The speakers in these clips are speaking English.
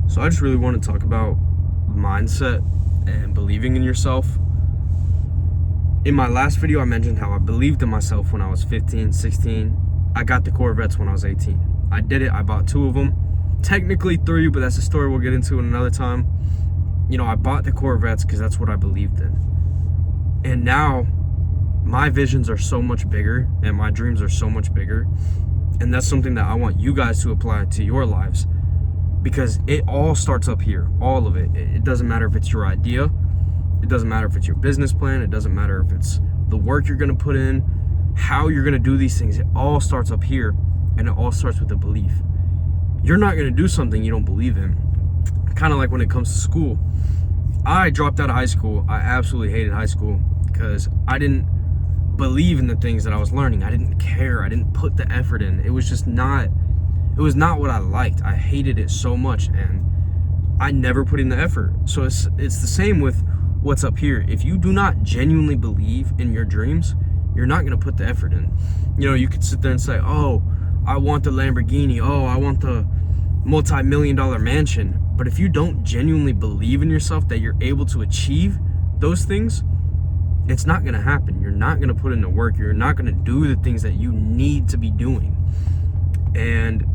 So I just really want to talk about mindset and believing in yourself. In my last video, I mentioned how I believed in myself when I was 15, 16. I got the Corvettes when I was 18. I did it. I bought 2 of them. Technically 3, but that's a story we'll get into in another time. I bought the Corvettes because that's what I believed in. And now my visions are so much bigger and my dreams are so much bigger. And that's something that I want you guys to apply to your lives, because it all starts up here, all of it. It doesn't matter if it's your idea. It doesn't matter if it's your business plan. It doesn't matter if it's the work you're going to put in, how you're going to do these things. It all starts up here, and it all starts with a belief. You're not going to do something you don't believe in. Kind of like when it comes to school. I dropped out of high school. I absolutely hated high school because I didn't believe in the things that I was learning. I didn't care. I didn't put the effort in. It was not what I liked. I hated it so much, and I never put in the effort. So it's the same with what's up here. If you do not genuinely believe in your dreams, you're not going to put the effort in. You could sit there and say, oh, I want the Lamborghini. Oh, I want the multi-million-dollar mansion. But if you don't genuinely believe in yourself that you're able to achieve those things, it's not going to happen. You're not going to put in the work. You're not going to do the things that you need to be doing. And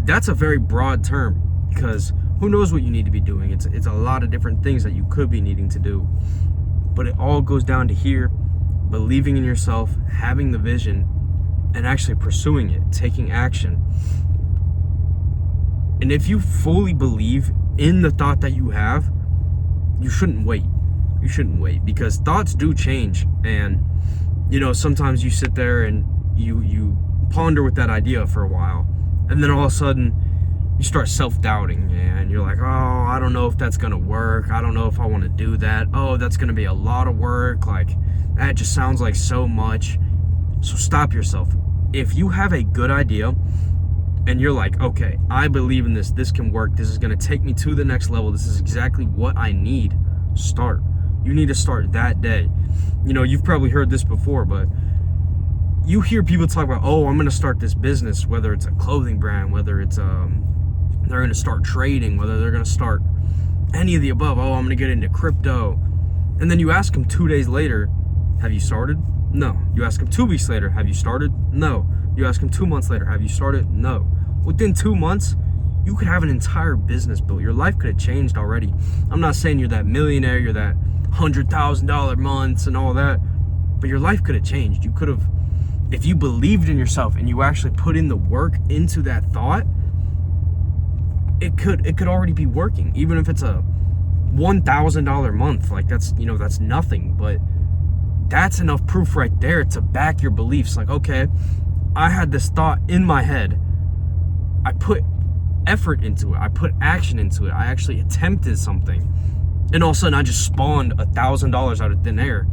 that's a very broad term, because who knows what you need to be doing. It's a lot of different things that you could be needing to do. But it all goes down to here, believing in yourself, having the vision, and actually pursuing it, taking action. And if you fully believe in the thought that you have, you shouldn't wait. You shouldn't wait, because thoughts do change. And, sometimes you sit there and you ponder with that idea for a while. And then all of a sudden, you start self-doubting, and you're like, oh, I don't know if that's going to work. I don't know if I want to do that. Oh, that's going to be a lot of work. Like, that just sounds like so much. So stop yourself. If you have a good idea and you're like, okay, I believe in this. This can work. This is going to take me to the next level. This is exactly what I need. Start. You need to start that day. You've probably heard this before, but you hear people talk about, oh, I'm going to start this business, whether it's a clothing brand, whether it's they're going to start trading, whether they're going to start any of the above. Oh, I'm going to get into crypto. And then you ask them 2 days later, have you started? No. You ask them 2 weeks later, have you started? No. You ask them 2 months later, have you started? No. Within 2 months, you could have an entire business built. Your life could have changed already. I'm not saying you're that millionaire, you're that $100,000 months and all that, but your life could have changed. You could have, if you believed in yourself and you actually put in the work into that thought, it could already be working. Even if it's a $1,000 month, like that's nothing, but that's enough proof right there to back your beliefs. Like, okay, I had this thought in my head. I put effort into it. I put action into it. I actually attempted something. And all of a sudden I just spawned $1,000 out of thin air.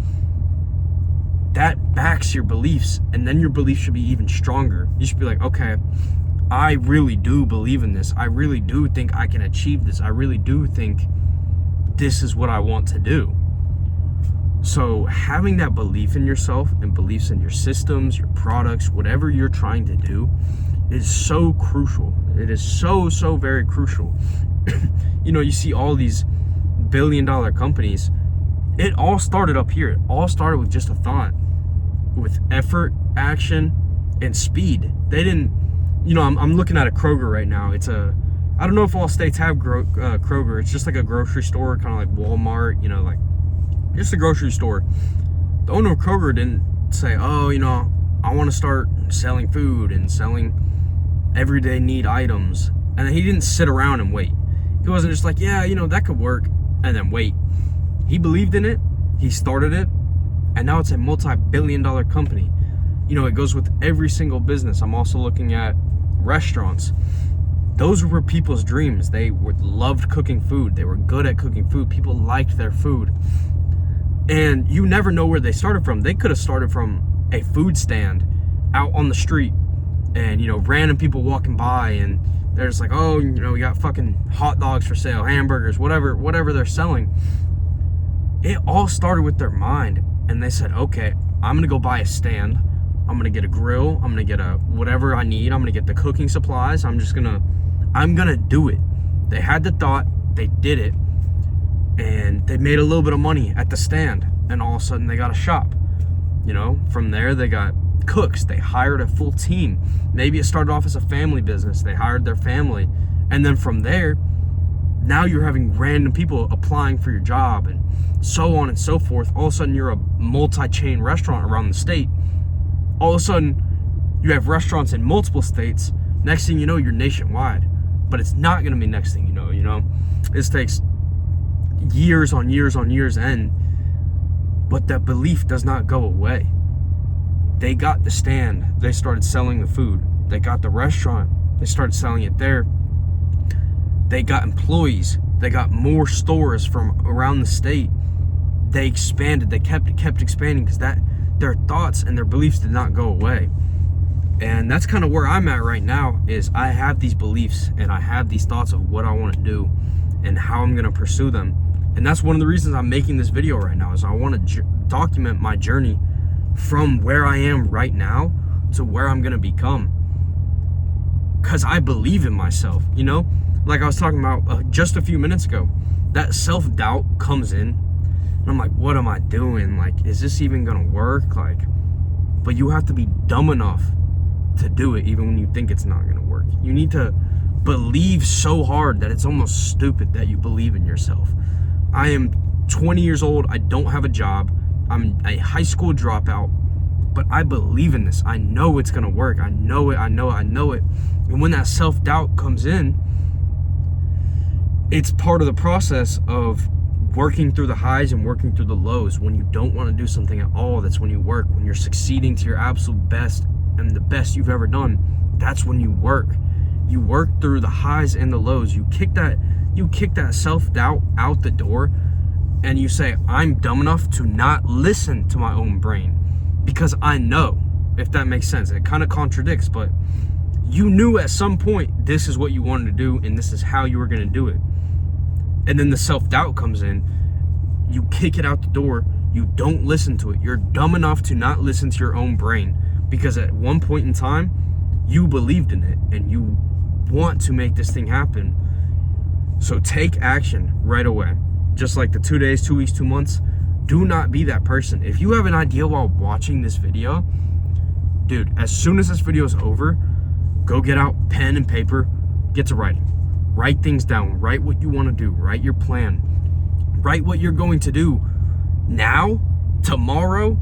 That backs your beliefs, and then your beliefs should be even stronger. You should be like, okay, I really do believe in this. I really do think I can achieve this. I really do think this is what I want to do. So having that belief in yourself and beliefs in your systems, your products, whatever you're trying to do is so crucial. It is so, so very crucial. You see all these billion-dollar companies. It all started up here. It all started with just a thought, with effort, action, and speed. They didn't, I'm looking at a Kroger right now. I don't know if all states have Kroger. It's just like a grocery store, kind of like Walmart, like just a grocery store. The owner of Kroger didn't say, oh, I want to start selling food and selling everyday need items. And he didn't sit around and wait. He wasn't just like, yeah, that could work, and then wait. He believed in it, he started it, and now it's a multi-billion-dollar company. It goes with every single business. I'm also looking at restaurants. Those were people's dreams. They loved cooking food. They were good at cooking food. People liked their food. And you never know where they started from. They could have started from a food stand out on the street, and random people walking by, and they're just like, oh, we got fucking hot dogs for sale, hamburgers, whatever they're selling. It all started with their mind, and they said, okay, I'm gonna go buy a stand, I'm gonna get a grill, I'm gonna get whatever I need, I'm gonna get the cooking supplies, I'm gonna do it. They had the thought, they did it, and they made a little bit of money at the stand, and all of a sudden they got a shop. You know, from there they got cooks, they hired a full team. Maybe it started off as a family business, they hired their family, and then from there, now you're having random people applying for your job, and so on and so forth. All of a sudden you're a multi-chain restaurant around the state. All of a sudden you have restaurants in multiple states. Next thing you know, you're nationwide. But it's not going to be next thing you know. This takes years on years on years end. But that belief does not go away. They got the stand. They started selling the food. They got the restaurant. They started selling it there. They got employees. They got more stores from around the state. They expanded. They kept expanding because their thoughts and their beliefs did not go away. And that's kind of where I'm at right now, is I have these beliefs and I have these thoughts of what I want to do and how I'm going to pursue them. And that's one of the reasons I'm making this video right now, is I want to document my journey from where I am right now to where I'm going to become. Because I believe in myself, Like I was talking about just a few minutes ago, that self-doubt comes in and I'm like, what am I doing? Like, is this even going to work? But you have to be dumb enough to do it even when you think it's not going to work. You need to believe so hard that it's almost stupid that you believe in yourself. I am 20 years old. I don't have a job. I'm a high school dropout, but I believe in this. I know it's going to work. I know it. And when that self-doubt comes in, it's part of the process of working through the highs and working through the lows. When you don't want to do something at all, that's when you work. When you're succeeding to your absolute best and the best you've ever done, that's when you work. You work through the highs and the lows. You kick that self-doubt out the door, and you say, I'm dumb enough to not listen to my own brain because I know, if that makes sense. It kind of contradicts, but you knew at some point this is what you wanted to do and this is how you were going to do it. And then the self-doubt comes in. You kick it out the door. You don't listen to it. You're dumb enough to not listen to your own brain because at one point in time, you believed in it and you want to make this thing happen. So take action right away. Just like the 2 days, 2 weeks, 2 months. Do not be that person. If you have an idea while watching this video, dude, as soon as this video is over, go get out pen and paper, get to writing. Write things down. Write what you want to do. Write your plan. Write what you're going to do now, tomorrow.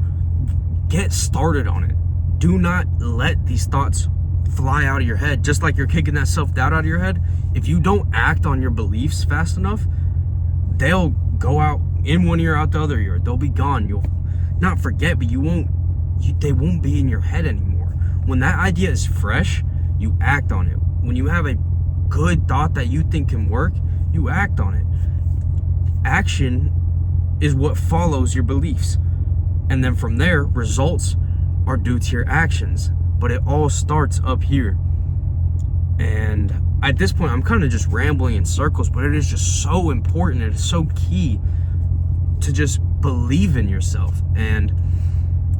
Get started on it. Do not let these thoughts fly out of your head. Just like you're kicking that self-doubt out of your head. If you don't act on your beliefs fast enough, they'll go out in one ear, out the other ear. They'll be gone. You'll not forget, but they won't be in your head anymore. When that idea is fresh, you act on it. When you have a good thought that you think can work, you act on it. Action is what follows your beliefs. And then from there, results are due to your actions. But it all starts up here. And at this point, I'm kind of just rambling in circles, but it is just so important. It is so key to just believe in yourself. And,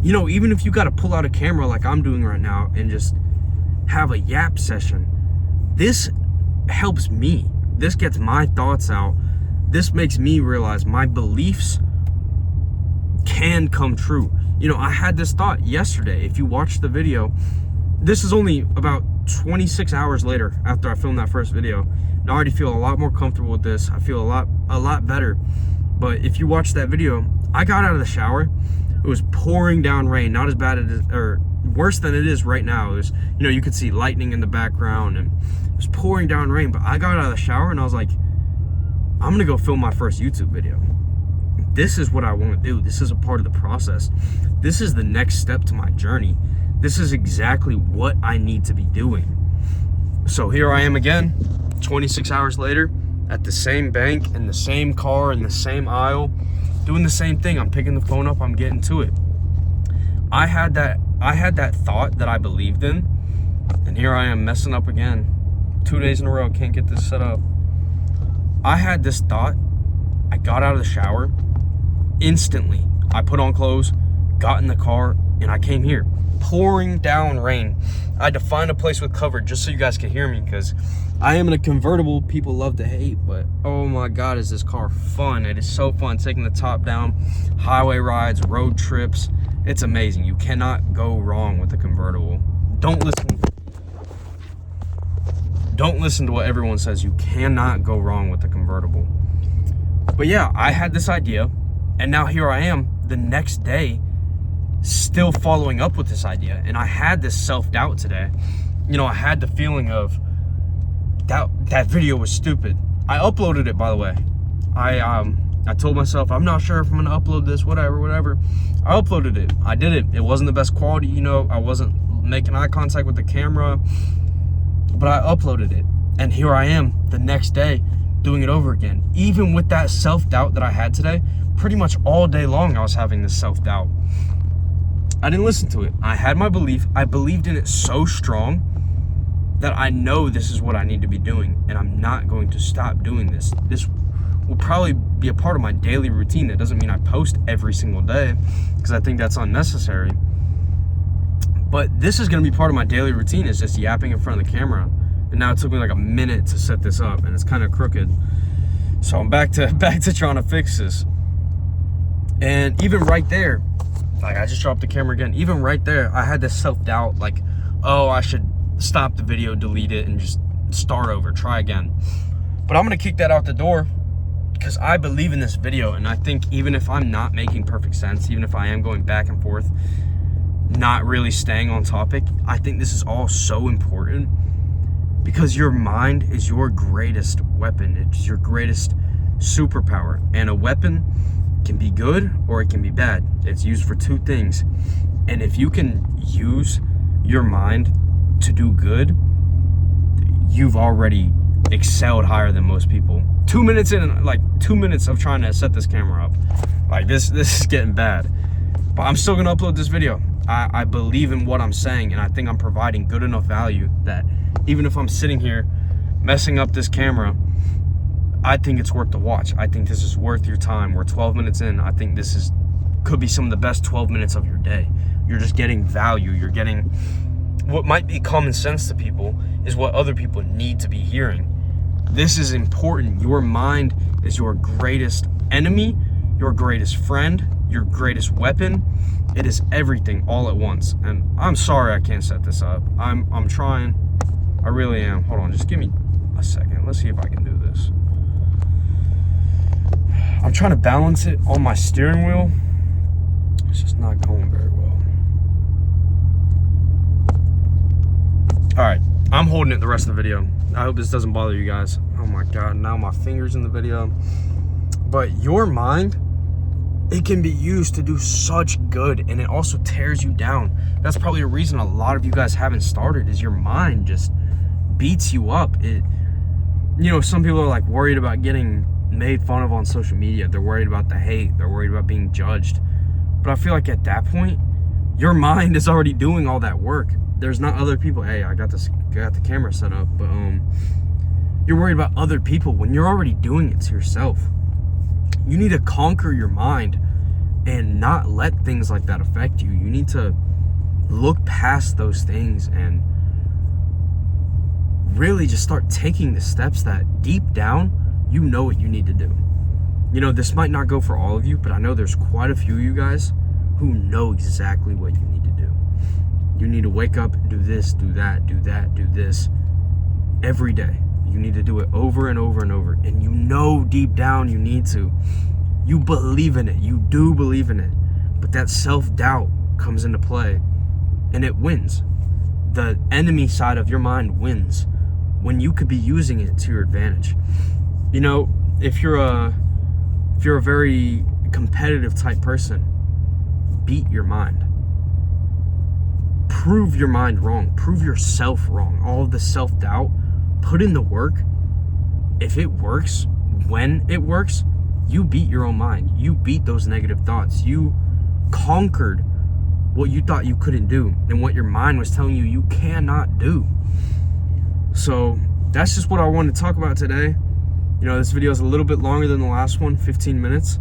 even if you got to pull out a camera like I'm doing right now and just have a yap session, this helps me. This gets my thoughts out. This makes me realize my beliefs can come true. I had this thought yesterday. If you watch the video, this is only about 26 hours later after I filmed that first video. And I already feel a lot more comfortable with this. I feel a lot better. But if you watch that video, I got out of the shower. It was pouring down rain, not as bad as, or worse than it is right now. It was, you could see lightning in the background and it was pouring down rain. But I got out of the shower and I was like, I'm gonna go film my first YouTube video. This is what I want to do. This is a part of the process. This is the next step to my journey. This is exactly what I need to be doing. So here I am again, 26 hours later, at the same bank, in the same car, in the same aisle, doing the same thing. I'm picking the phone up, I'm getting to it. I had that thought that I believed in, and here I am messing up again. 2 days in a row, can't get this set up. I had this thought. I got out of the shower. Instantly, I put on clothes, got in the car, and I came here. Pouring down rain. I had to find a place with cover just so you guys could hear me, because I am in a convertible. People love to hate, but oh my God, is this car fun. It is so fun taking the top down, highway rides, road trips. It's amazing. You cannot go wrong with a convertible. Don't listen to what everyone says. You cannot go wrong with a convertible. But yeah, I had this idea, and now here I am the next day still following up with this idea. And I had this self-doubt today. You know, I had the feeling of that video was stupid. I uploaded it, by the way. I told myself, I'm not sure if I'm gonna upload this, whatever. I uploaded it. I did it. It wasn't the best quality, you know. I wasn't making eye contact with the camera, but I uploaded it. And here I am the next day doing it over again. Even with that self-doubt that I had today, pretty much all day long I was having this self-doubt. I didn't listen to it. I had my belief. I believed in it so strong that I know this is what I need to be doing, and I'm not going to stop doing this. This will probably be a part of my daily routine. That doesn't mean I post every single day, because I think that's unnecessary. But this is gonna be part of my daily routine, is just yapping in front of the camera. And now it took me like a minute to set this up, and it's kind of crooked. So I'm back to trying to fix this. And even right there, like I just dropped the camera again. Even right there, I had this self-doubt, like, oh, I should stop the video, delete it, and just start over, try again. But I'm gonna kick that out the door because I believe in this video, and I think even if I'm not making perfect sense, even if I am going back and forth, not really staying on topic, I think this is all so important because your mind is your greatest weapon. It's your greatest superpower, and a weapon can be good or it can be bad. It's used for two things, and if you can use your mind to do good, you've already excelled higher than most people. 2 minutes in, like 2 minutes of trying to set this camera up, like this is getting bad, but I'm still gonna upload this video. I believe in what I'm saying, and I think I'm providing good enough value that even if I'm sitting here messing up this camera, I think it's worth the watch. I think this is worth your time. We're 12 minutes in. I think this could be some of the best 12 minutes of your day. You're just getting value. You're getting what might be common sense to people is what other people need to be hearing. This is important. Your mind is your greatest enemy, your greatest friend, your greatest weapon. It is everything all at once. And I'm sorry I can't set this up. I'm trying. I really am. Hold on, just give me a second. Let's see if I can do this. I'm trying to balance it on my steering wheel. It's just not going very well. All right, I'm holding it the rest of the video. I hope this doesn't bother you guys. Oh my God, now my finger's in the video. But your mind, it can be used to do such good, and it also tears you down. That's probably a reason a lot of you guys haven't started, is your mind just beats you up. You know, some people are like worried about getting made fun of on social media. They're worried about the hate. They're worried about being judged. But I feel like at that point, your mind is already doing all that work. There's not other people. Hey, I got the camera set up, but you're worried about other people when you're already doing it to yourself. You need to conquer your mind and not let things like that affect you. You need to look past those things and really just start taking the steps that deep down you know what you need to do. You know, this might not go for all of you, but I know there's quite a few of you guys who know exactly what you need to do. You need to wake up, do this, do that, do this every day. You need to do it over and over and over. And you know deep down you need to. You believe in it. You do believe in it. But that self-doubt comes into play and it wins. The enemy side of your mind wins when you could be using it to your advantage. You know, if you're a very competitive type person, beat your mind. Prove your mind wrong. Prove yourself wrong. All of the self-doubt, put in the work. If it works, when it works, you beat your own mind. You beat those negative thoughts. You conquered what you thought you couldn't do and what your mind was telling you you cannot do. So that's just what I wanted to talk about today. You know, this video is a little bit longer than the last one, 15 minutes.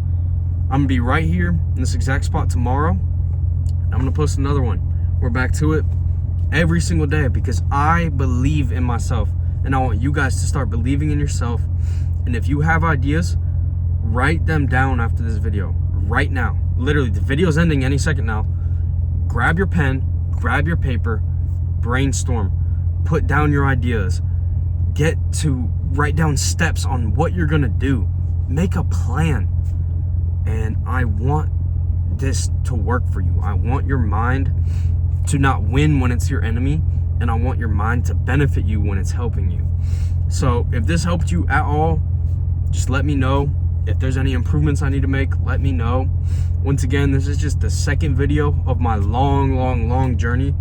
I'm gonna be right here in this exact spot tomorrow. I'm gonna post another one. We're back to it every single day because I believe in myself. and I want you guys to start believing in yourself. And if you have ideas, write them down after this video right now. Literally, the video's ending any second now. Grab your pen, grab your paper, brainstorm, put down your ideas, get to write down steps on what you're gonna do, make a plan. And I want this to work for you. I want your mind to not win when it's your enemy, and I want your mind to benefit you when it's helping you. So if this helped you at all, just let me know. If there's any improvements I need to make, let me know. Once again, this is just the second video of my long journey